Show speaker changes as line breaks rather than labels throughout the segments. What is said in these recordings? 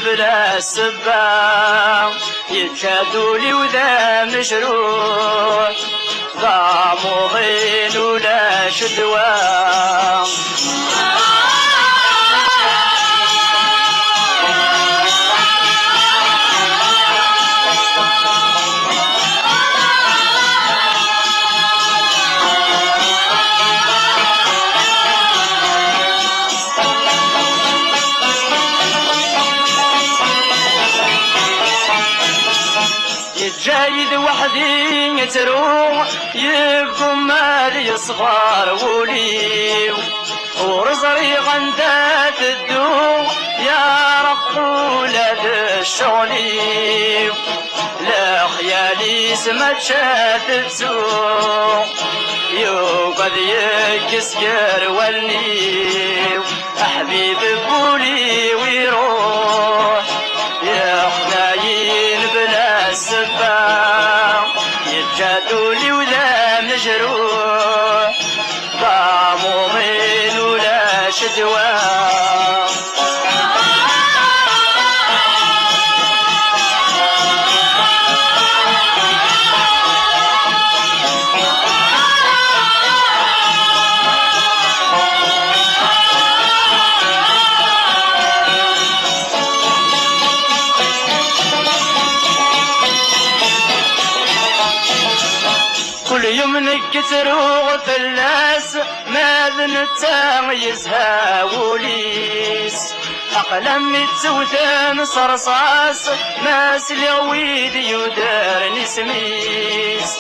بلا السبا يتشادوا لي وذا مشروع ضاع مضين ولا شدوى جايد وحدي يتروح يقوم مالي صغار ولي ورزري غندات الدو يا رب ولاد الشغلي لا خيالي سمت شات تسوق يوقد يكسكر ولي حبيب بولي ويروح يا خناين بلا السبا يتجادوا لي ولا مجروح ضاع مضين ولا شدوى كل يوم نكترو فلاس ما ذنتا يزها وليس أقلم متسوثان صرصاص ماس اليويد يدار نسميس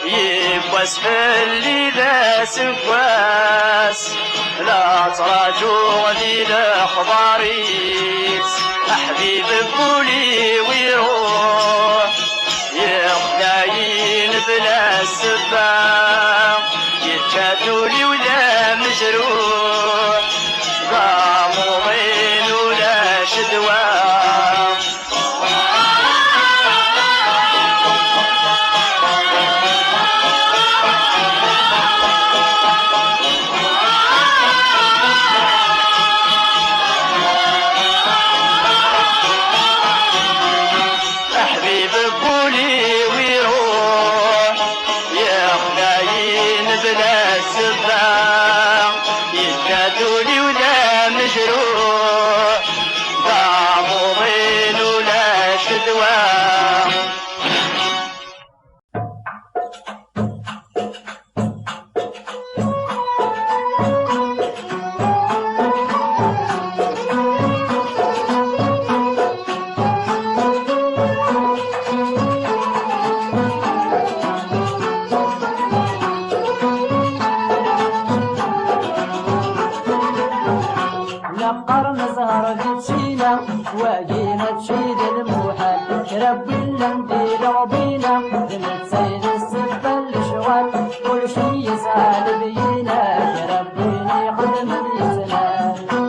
يبواس فاللي ذا سفواس لا تراجو ذي الأخباريس أحبيب بولي ويروح يخداين بلا السبا يتشادوا لي ولا مجروح ضاع مضين ولا شدوى بلا السبا يتجادوا لي ولا مجروح ضاع مضين ولا شدوى واجينا تشيد الموحل ربي لندير وبينا نتسيد السبة الشوال كل شي يسال بينا ربي يخدم الإسلام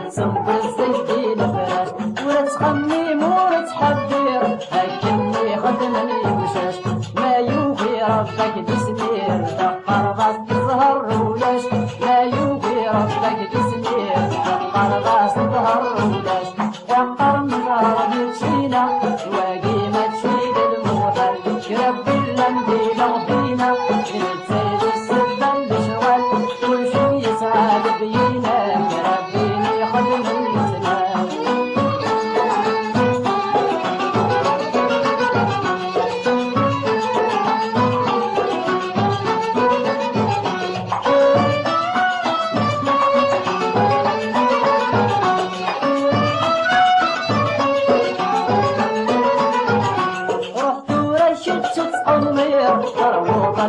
تسم الزيتين فراش ولا تخمم ولا تحذر هكني خدمني مشاش ما يوفي ربك تسمير دقر غاس تزهر ولاش ما يوفي ربك تسمير دقر غاس تزهر ولاش دقر مزهر بتشينا واقي ما تشيل الموحل ربي اللمدي لغبينا نتسيد السبة الشوال كل شي يسعد بينا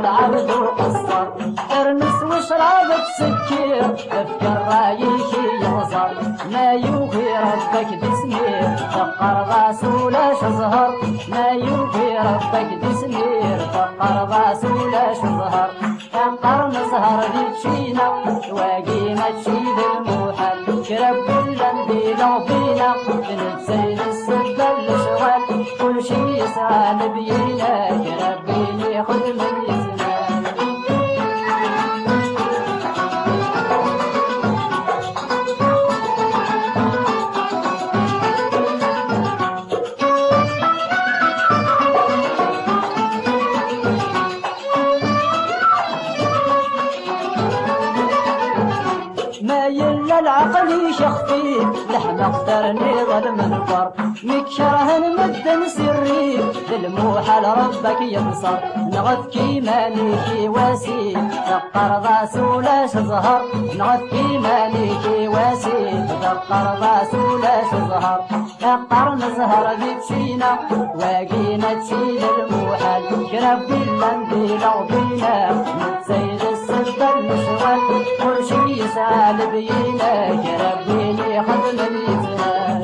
العبد وقصر ارمس وشرابك سكير افكر رايك يغزر ما يوفي ربك تسمير فقر غاس ولا شزهر ما يوفي ربك تسمير فقر غاس ولا شزهر حقر نسهر ذي تشينا واقي ما تشيد الموحل كرب كل ندينا فينا نتسيد السبة الشغال كل شي يسعى نبينا كربيني ياخد من يزنان العقل شخفي لحم اخترني ظلم الفر مكشره نمد سري للموحل ربك ينصر نغث كيمانيكي واسي تقر ضاس ولاش ظهر نغث كيمانيكي واسي تقر ضاس ولاش ظهر تقر نزهر ذي تشينا واقينا تشيل الموحل كرب اللندي لغبينا نتسيد السبة المشغل كل شي يسعى لبينا كربيني خذ من يزنان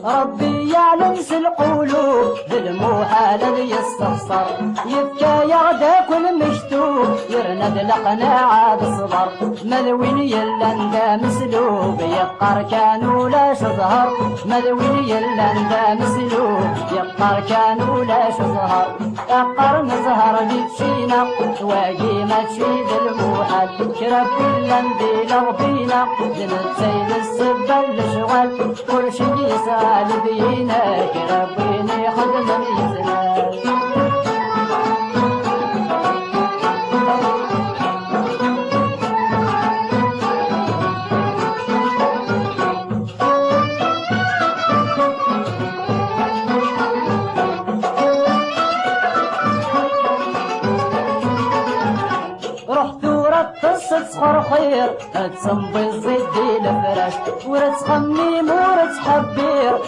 ربي يعلم القلوب بالموحال يستفسر يبكى يغدى كل مشتوب يرند القناعة بالصبر مذوين يلندا مسلوب يبقى ركان ولا شظهر مذوين يلندا مسلوب يبقى ركان ولا شظهر أقر نزهر بتشينا واقي ما تشيد الموحال كرب اللندي لربينا لنتسيد السبة الشغل كل شي يسال بينا كربيني خد من يزنان تصحر خير تسمبي الزدي لفراش ورتخميم ورتحبير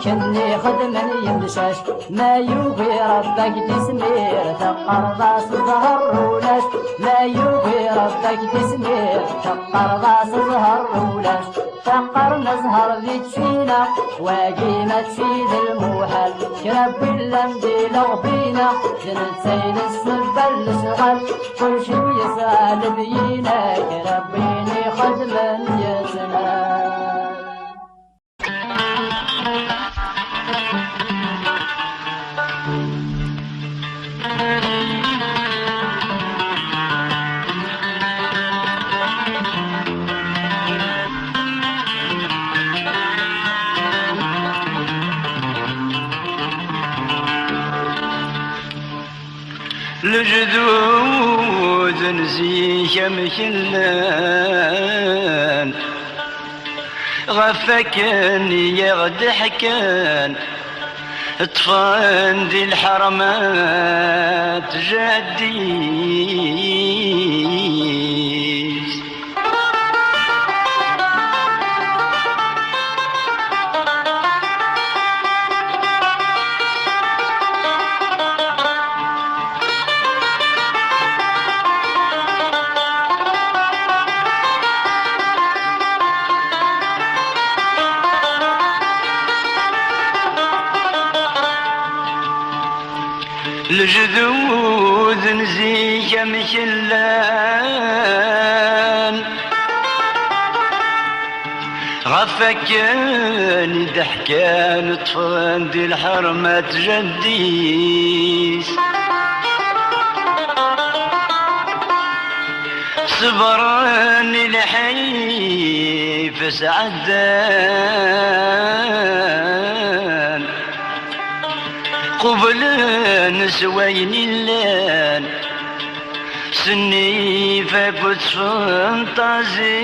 كني خدمني يمشاش ما يوفي ربك تسمير تقر ضاس زهر ولاش ما يوفي ربك تسمير تقر ضاس زهر ولاش تقر نزهر ذي تشينا واقي ما تشيد الموحل كرب اللندي لغبينا جنتسيد السبة الشغل كل شي يسال بينا كربيني خد من يزنان
الجذوذ نزيك مكلان غفكن يغدحكن طفان ذي الحرمات جدي الجذوذ نزيك مكلان غفكان ضحكان طفان ذي الحرمات جديس صبراني لحي فسعدان قبل نسوين اللان سني فكنت فانتازي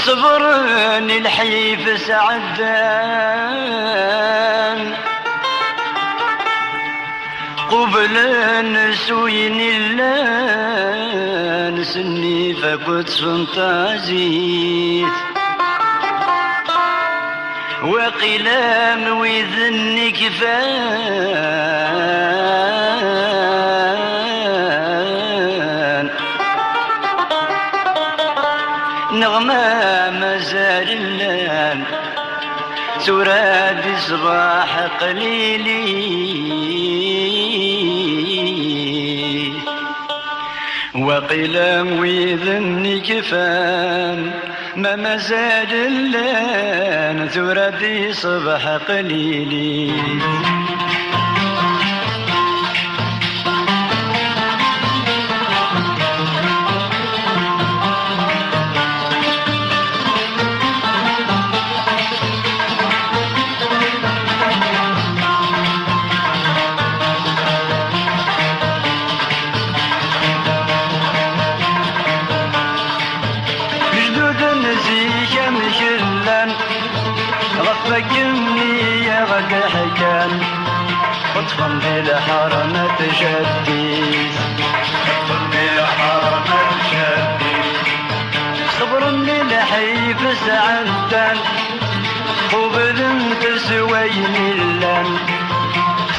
صبرني الحيف سعدان قبل نسويني اللان سني فكنت فانتازيت وقلام ويذني كفان نغمة مازال اللان ترادي صباح قليلي وقلام ويذني كفان ما مازال اللان ترادي صباح قليلي غفقني يا غد حكان خطفا بالحرم تجديد خطفا بالحرم تجديد صبر للحيف سعدان قبل تسوين اللان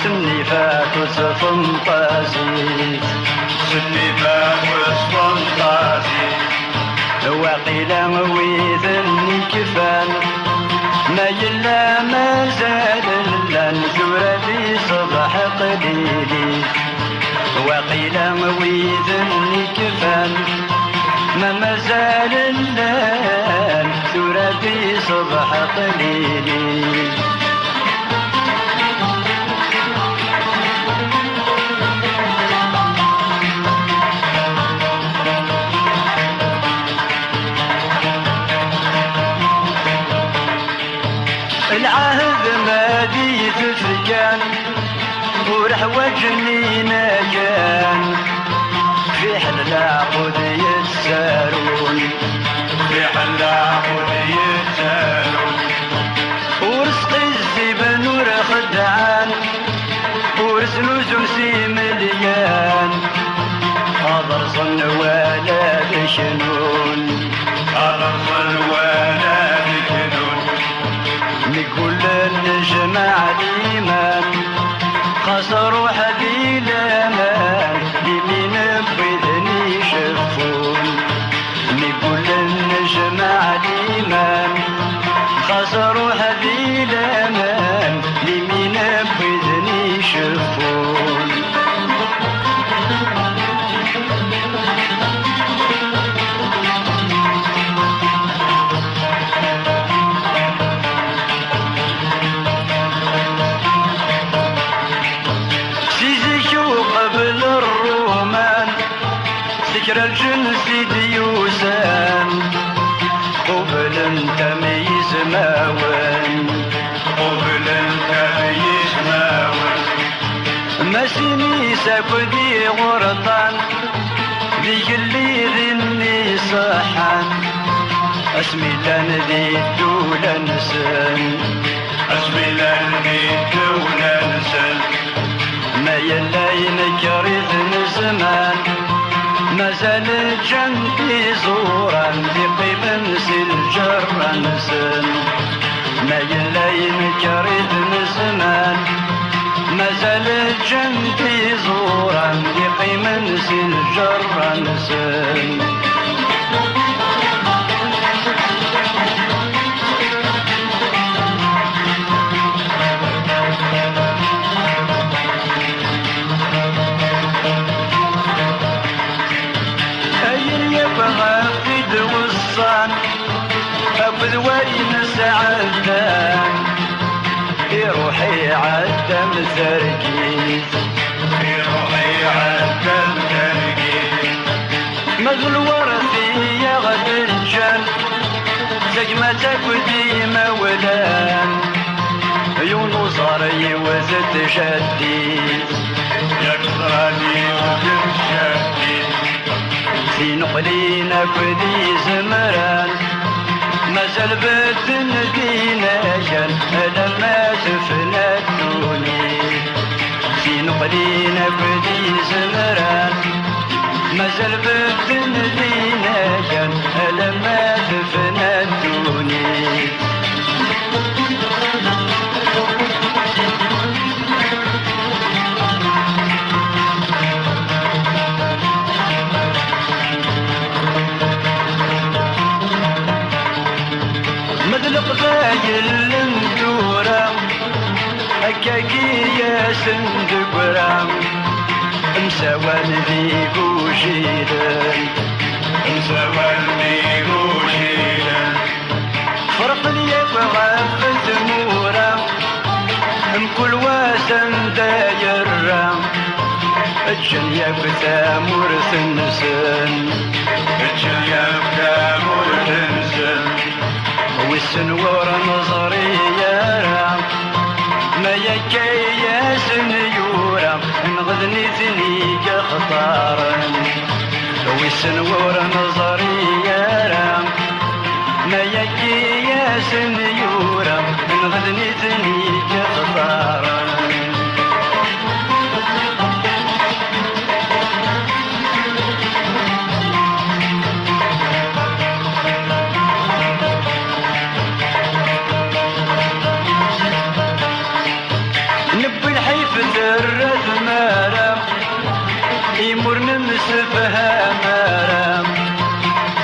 سني فات وصفن طازيت سني فات وصفن طازيت وقيل ويذني كفان ما يلا ما زال اللان ثورتي صبح قليلي وقيل ويذني كفان ما زال اللان ثورتي صبح قليلي العهد ما ديت فكان ورح وجنينا كان في حل عقود يتسارون في حل عقود يتسارون ورزق الزبن ورخدعان ورز نزم سي مليان هضر صن ولا بشنون هضر صن ولا بشنون نقول النجمع الإيمان خسروا حدي الأمان لمين بإذني يشفون نقول النجمع الإيمان خسروا حدي الأمان لمين بإذني يشفون ذكر الجنس ديوسان قبل تمييز ماوان قبل تمييز ماوان مسيني ساكدي غرطان ذيك اللي ذني صحان اسمي لان ذي الدولة نسان اسمي لان ذي الدولة نسان ما يلا ينكرث زمان مازال جنبي زورا بقيم نسل جرا نسل ما يلا ينكرث زمان مازال جنبي زورا بقيم نسل جرا نسل أخذ وين سعدان في روحي عدم تركيز في روحي عدم تركيز مغل ورثي يا غد الجن زجمتك وديما ولان عيون صاري وزد شديد يا كثراني وزد شديد في نقلينك ودي زمران ما زال بدن دينا جان لما زفنا الدوني زين قلينا بدي زمران ما زال بدن دينا جان لما زفنا الدوني مثل قبايل المدورة هكاكي يا سندقرة مساوان ذيك وشيلان مساوان ذيك وشيلان فرق لي بغاف زمورة مكل واسن دايرة اجل يا بثامور سنسن اجل يا بثامور سنسن والسنور نظري يارا ما يكي يا سنيورا نغذني ذنيك خطارا والسنور نظري يارا ما يكي يا سنيورا نغذني ذنيك خطارا يمر نمسفها مرام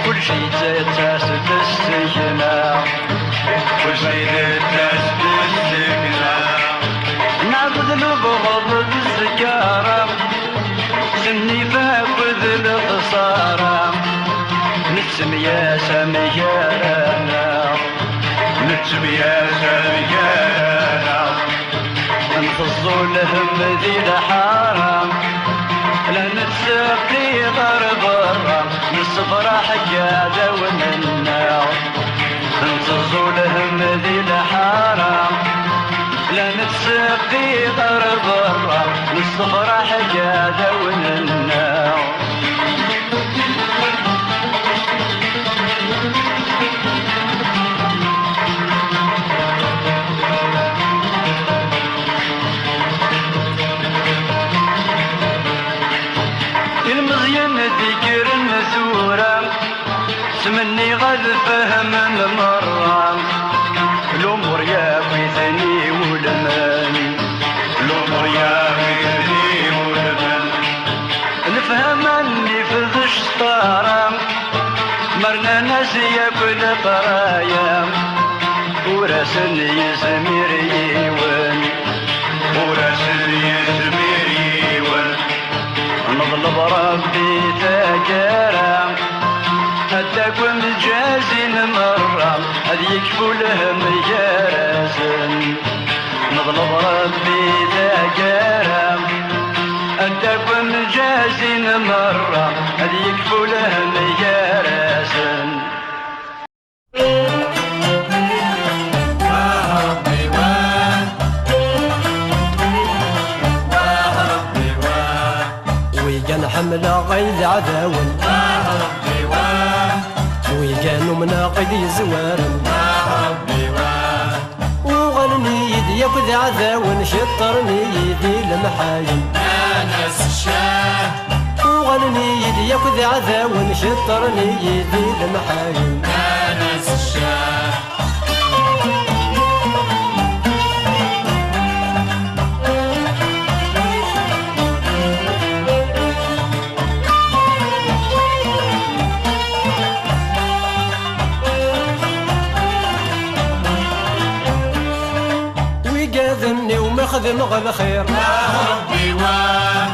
كل شي تاس بالسجنة كل شي تاس بالسجنة نعبد البغض بالسكارة سني فاخذ الخسارة نتسم يا سميانا نتسم يا سميانا انخصوا لهم ذي الحرام لا نتسقي غربرة نصبر حجادة ومنا ننتظر لهم ذي الحرام لا نتسقي غربرة نصبر حجادة ومنا ذكر النزورة سمني غد فهم المرة الأمور يا بيثني والمان الأمور يا بيثني والمان نفهم أني في ذي الشطارة مرنا ناس ياكل قرايا وراسني يزمير يوان وراسني يزمير يوان نظلب ربي تاجرا حتى كنت جازين مرة هذ يكفو لهم جراسن نظلب ربي تاجرا حتى كنت جازين مرة هذ يكفو لهم جراسن
حملة غيد عداون ويجانو مناقد يزوارن وغني يدي ياخذ عداون شطرني يدي المحاين
ناس الشاه
وغني يدي ياخذ عداون شطرني يدي المحاين
ناس الشاه
ومخذ مغل خير
ربي واه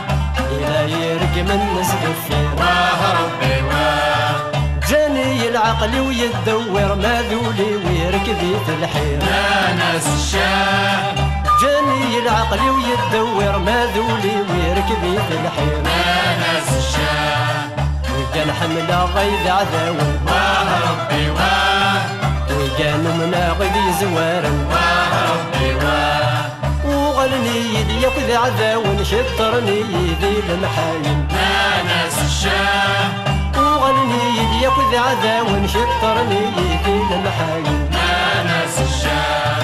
إلا يرقم الناس بالخير
ربي واه
جاني العقل ويدور ما ذولي ويركبي في الحير
ناس الشاه
جاني العقل ويدور ما ذولي ويركبي في الحير
ناس الشاه
وكان حملة غيد عذاون
ربي واه
وكانوا مناقض زوارا
ربي واه
وغلني يدي ياخذ عذاون شطرني يدي المحاين
ناس الشاه
وغلني يدي ياخذ عذا ونشطرني في المحايل
يا ناس الشام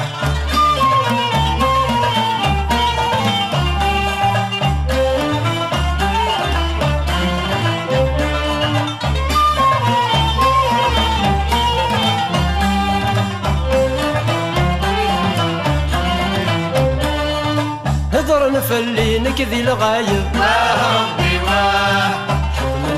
هدر نفلي نكذي الغايب
ربي واه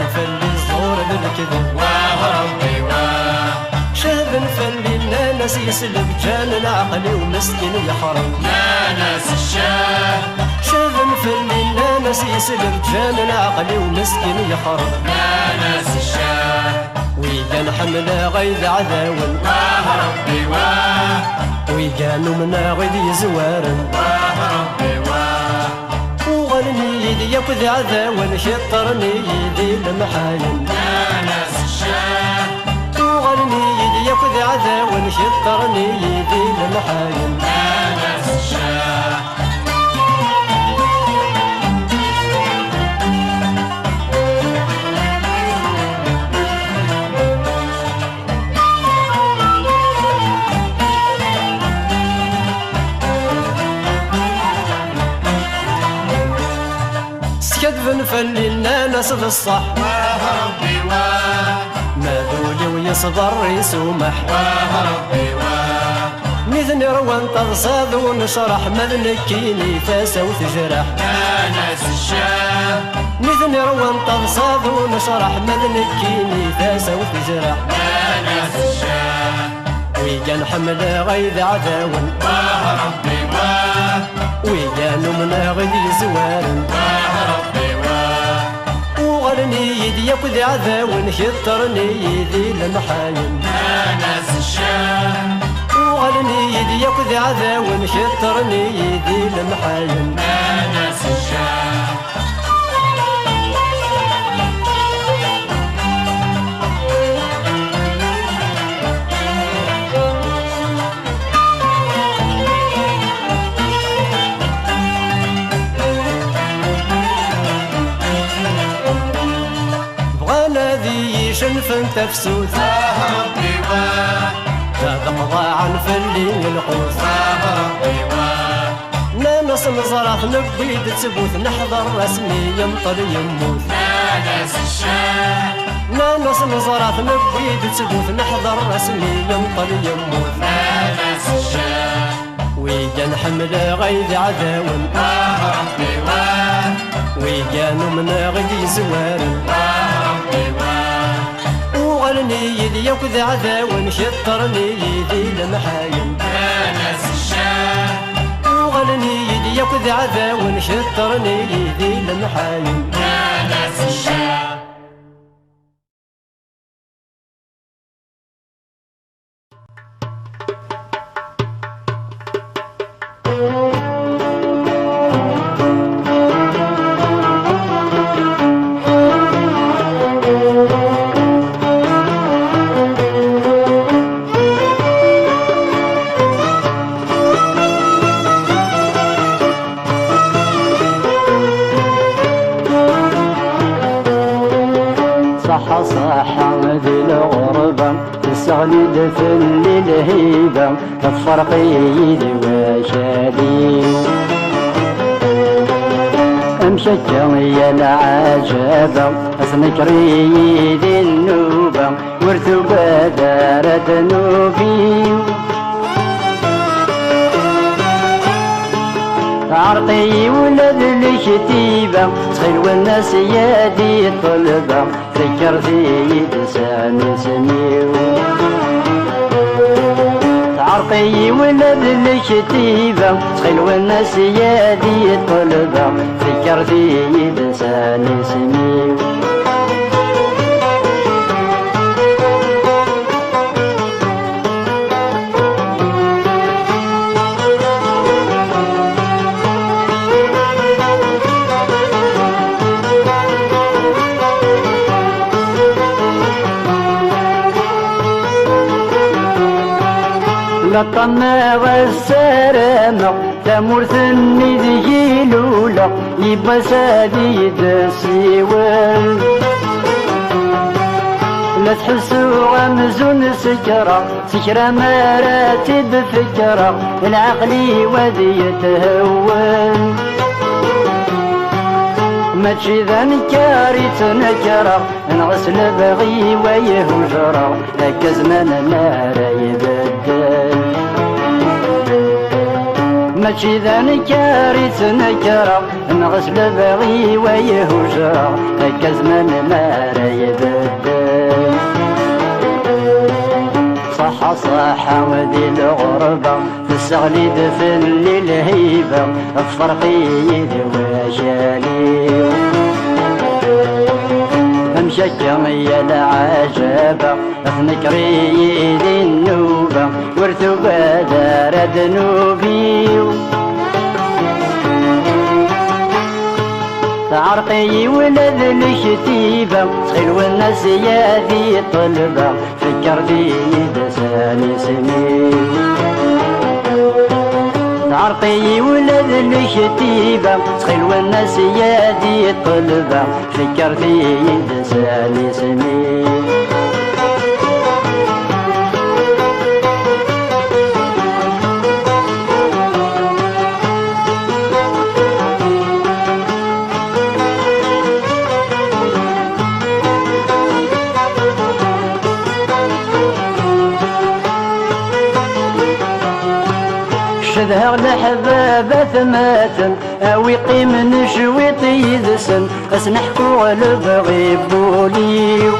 نفلي الزور بالكذب
ربي واه
شهد نفلي الناس يسلب جان العقل ومسكين يحرم
يا ناس الشام
شهد نفلي الناس يسلب جان العقل ومسكين يحرم
يا ناس الشام
ويجان حمله غيد عذاون
ربي واه
ويجانو منا غيد يزوارن
ربي واه
وغني يدي ياخذ عذاون شطرني يدي المحاين
يا ناس الشام
وغني يدي ياخذ عذاون شطرني يدي المحاين
يا ناس الشام
كذب نفلي الناس بالصح
ربي واه
ما ذولي ويصبر يسومح
ربي واه
مثل روان تغصاد ونشرح مذنكيني فاسا وتجرح
يا ناس الشام
مثل روان تغصاد ونشرح مذنكيني فاسا وتجرح
يا ناس الشام
ويجان حمله غيد عذاون
ربي واه
ويجانو منا غيد يزوارن
ربي واه
وغرني يدي ياخذ عذاون شطرني يدي المحاين
يا ناس الشام
وغرني يدي ياخذ عذاون شطرني يدي المحاين
يا ناس الشام
بغانا ذي شنفن تفسوس
ربي واه
هذا مضاعا فلي القوس
ربي واه
ناس نزرعت نبيد تثبوت نحضر رسمي يمطر يموت
يا ناس الشام
ناس نزرعت نبيد تثبوت نحضر رسمي يمطر يموت
يا ناس الشام
ويجان حمله غيد عذاون
ربي واه
ويجانو منا غيد يزوارن
ربي واه
وغرني يدي ياخذ عذاون شطرني يدي المحاين
يا ناس الشام
وغرني يدي ياخذ عذاون شطرني يدي المحاين
يا ناس الشام
صح ذي الغربة تستغني دفن الهيبة تفرق يدي وشادي امشت يا العجبة اسنكري يدي النوبة ورثوبة دارت نوبي عرقي ولد الشتيبة صغير والناس يدي الطلبة ذكر في لسان سميو عرقي ولد الشتيبة صغير والناس يدي الطلبة ذكر في لسان سميو لطنا والسلامة تمرث ذي لولا يبقى سديد السوال لا تحسوا غمزون سكرة مراتب فكرة العقل وذي يتهون ماشي ذا نكاري تنكرة نغسل بغي ويهجرة هكا زمان ما راه يبدل ماشي ذا نكاري تنكرة نغسل بغي ويهجرة هكا زمان ما راه يبدل صح وذي الغربة في السغليد في الليل هيبة الفرق يدي وجالي مشكم يا العجبة نكري يدي النوبة ورثو بدار ذنوبي عرقي ولد الكتيبة تخيل والناس يا ذي طلبة فكر ذي دساني سمين عرقي ولد الكتيبة تخيل والناس يا ذي طلبة فكر ذي دساني سمين شذها لحبابة ثماتن أوي قيم نشويط يدسن أسنحكو لبغي بوليو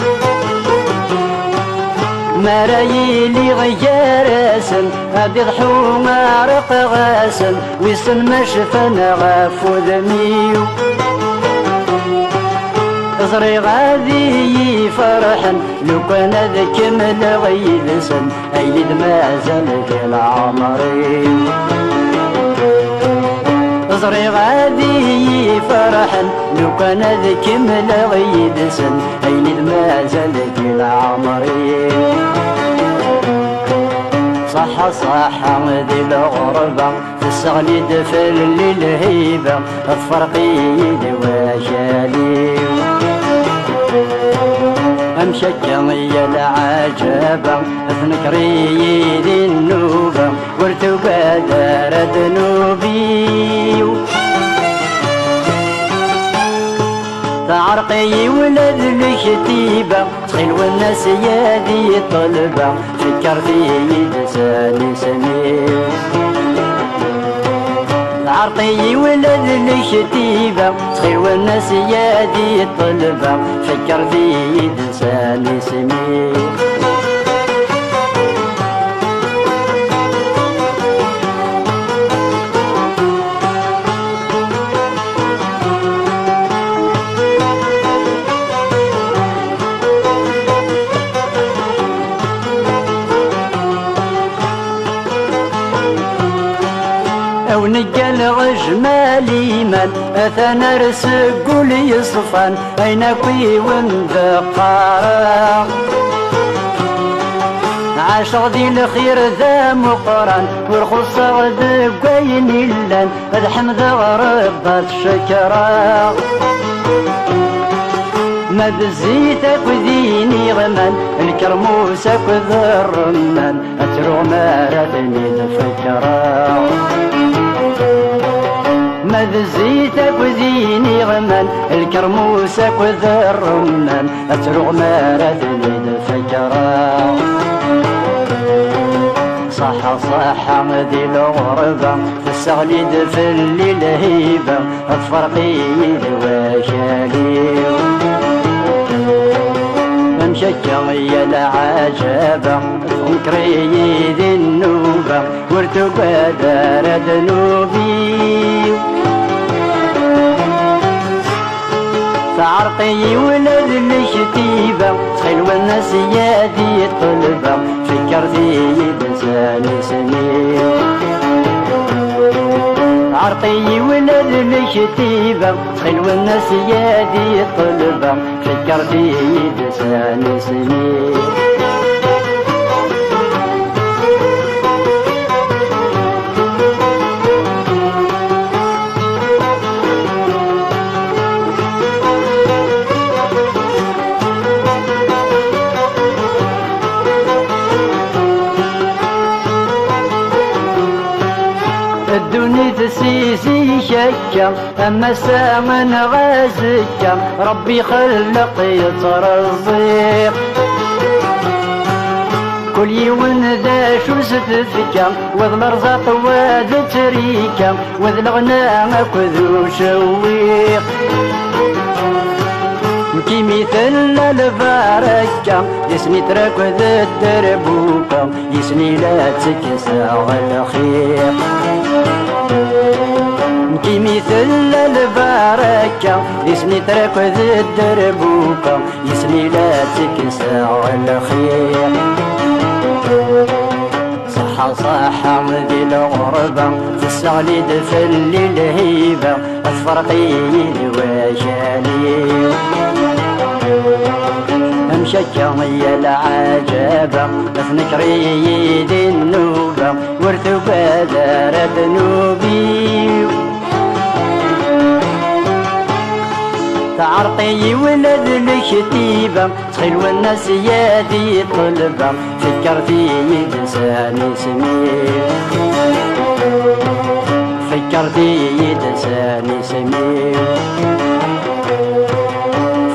مرايلي غيارسن أدي ضحو مارق غاسن ويسن مشفن غافو ذميو زري غادي فرحن لو كان ذكمل غيلسن أيلد مازال في العمرين زري غادي فرحن لو كان ذكمل غيلسن أيلد مازال في العمرين صح ذي الغربة في السغليد في الليل هيبة الفرق يدي وجالي مشكم يا العجبة نكري ذي النوبة ورثو بدار ذنوبي عرقي ولد الكتيبة تخيل والناس يا ذي طلبة فكر ذي لساني سمين عرقي ولد الكتيبة تخيل والناس يا ذي طلبة فكر ذي لساني سمين أو نقل غجمالي من أثنى رسقول يصفان أين كوي ومذقارا عاشق ذي الخير ذا مقران والخص غد قوين اللان ذا حمد غربة شكرا ما بزيتك وذيني غمان الكرموسك وذا الرمان أترو ما ردني الفكرة ما بزيتك وذيني غمان الكرموسك وذا الرمان أترو ما ردني الفكرة صح ذي الغربة في السغليد في الليل هيبة الفرقي الوجالي مشكم يا العجبة نكري ذي النوبة ورثو بدار ذنوبي عرقي ولد الكتيبة تخيل والناس يا ذي طلبة فكر ذي لساني سمين عرقي ولد الكتيبة تخيل والناس يا ذي طلبة فكر ذي لساني سمين هكا أما سامن غازكا ربي خلق يترزق كل يوم ذا شو ستفكا وذ الرزاق وذا تريكا وذ الغناء كذو شويق كي مثل البركة يسني تراك وذا الدربوكا يسني لا تكسى الخير كي مثل البركة يسني تراك وذا الدربوكا يسني لا تكسى الخير صحة صحة ذي الغربة تستغلي دفل الهيبة أتفرقين وشالي أمشكا يا العجبة أثنكري ذي النوبة ورثو بذار ذنوبي تعرقي ولد الكتيبة تخيل والناس يدي طلبة فكرتي لساني سمير فكرتي لساني سمير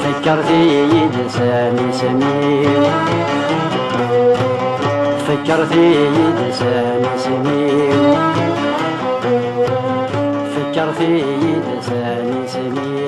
فكرتي لساني سمير فكرتي لساني سمير فكرتي لساني سمير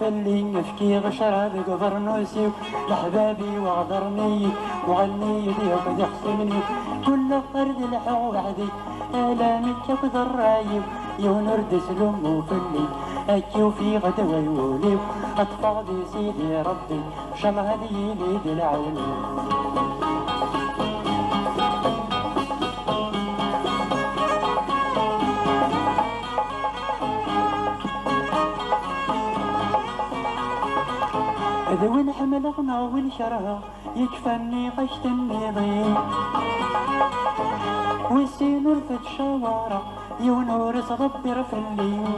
تفلي نفكي غشرة بقبرنوسي لحبابي وغدرني وغني يديك يخصمني كل فرد لحو وحدي آلامي كبد الرايب يونرد سلم وفلي أكيو في غدوة يولي أطفى دي سيدي ربي شمع دي ليد العوني إذا وين حملغنا وين شرها يكفني قشت النظيم والسين رفت شوارع يونور صدبر في الليل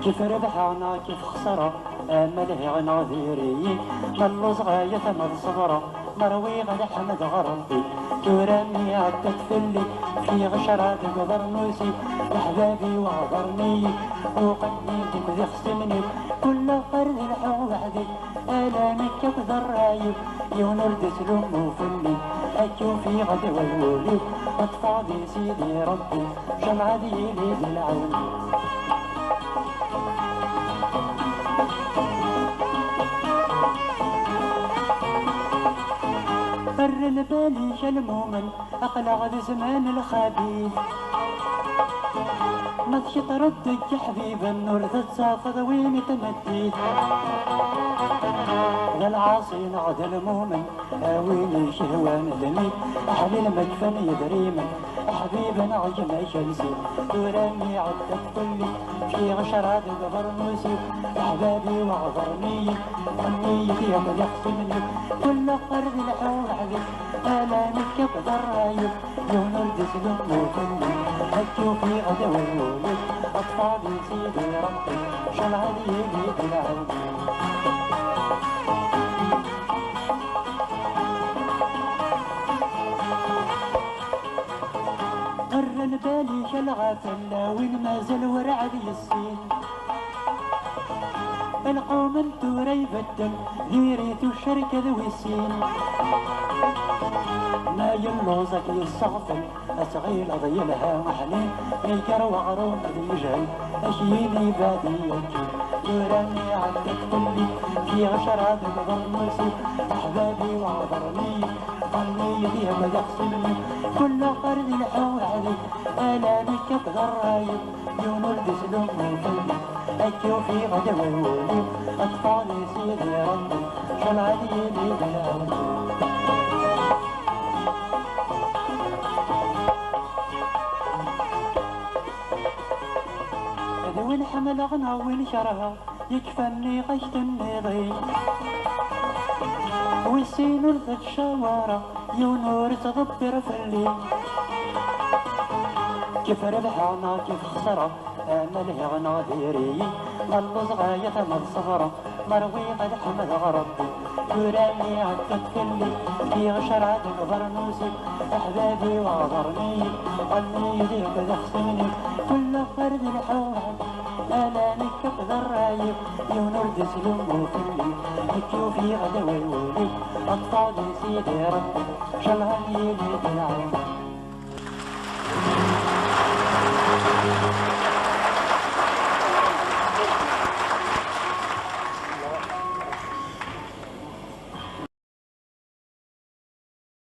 كيف ربحنا كيف خسرة أمله عنا ذيري ملوز غاية مر صبرة مروي غد حمد غربي تراني عدت فلي في غشرة قبر نوسي لحبابي وعبرني وقدي ذي خصمني كل قرن الحو بعدي آلامي كبد الرايب يونر تسلم وفلي أكيو في غد والولي أطفى دي سيدي ربي شمع دي ليد العون فر البالي شلمومن أقلع ذي زمان الخبيث ما تردك يا حبيب النور تتصافى وين تمديت ذا العاصي نعد المؤمن وين شهوان دميت أحلي المكفن يدريمن حبيب نعجم شمسي دوراني عدت كلي في غشرات قبر نوسي أحبابي وعذرني ظنيتي يوم يخصمني كل قرد الحول عليك آلامك يقدر رايب يونر دسلم وكلي هكيو في غدوة الولد أطفالي سيدي ربي شلعلي يجيب العود قر البالي شلعة فلا وين ما زال ورعد السين القوم انتو ريبتن ذيريتو الشركة ذوي السين ما يلوزك يصعفن أسغيل أضيلها محلين ميكر وعرون ذي جهل أشيني بادي يجي وراني عدت كلي في غشرة الغرمسي أحبابي وعبرني ظني يديها ما يغسلني كل قرد الحوالي ألاني كبر رايب دون الدسلم وفلي أكيو في غدا ويولي أطفالي سيدي ربي شل علي لي بالعودي وين حمل غنى وين شرها يكفني غشت النظي والسين ورث الشوارع يونور تضبر في الليل كيف ربحنا كيف خسرة امل غنى ذيري ملص غاية من صغرة مروي قد حمل غربي وراني عدت كلي في غشرة برنوسي احبابي وعذرني ظني يديك تحسني كل فرد الحوال ألاني كفذ الرايب يونور دسلم وفلي هكيو في غدا ويولي أطفالي سيدي ربي شلها يلي بالعين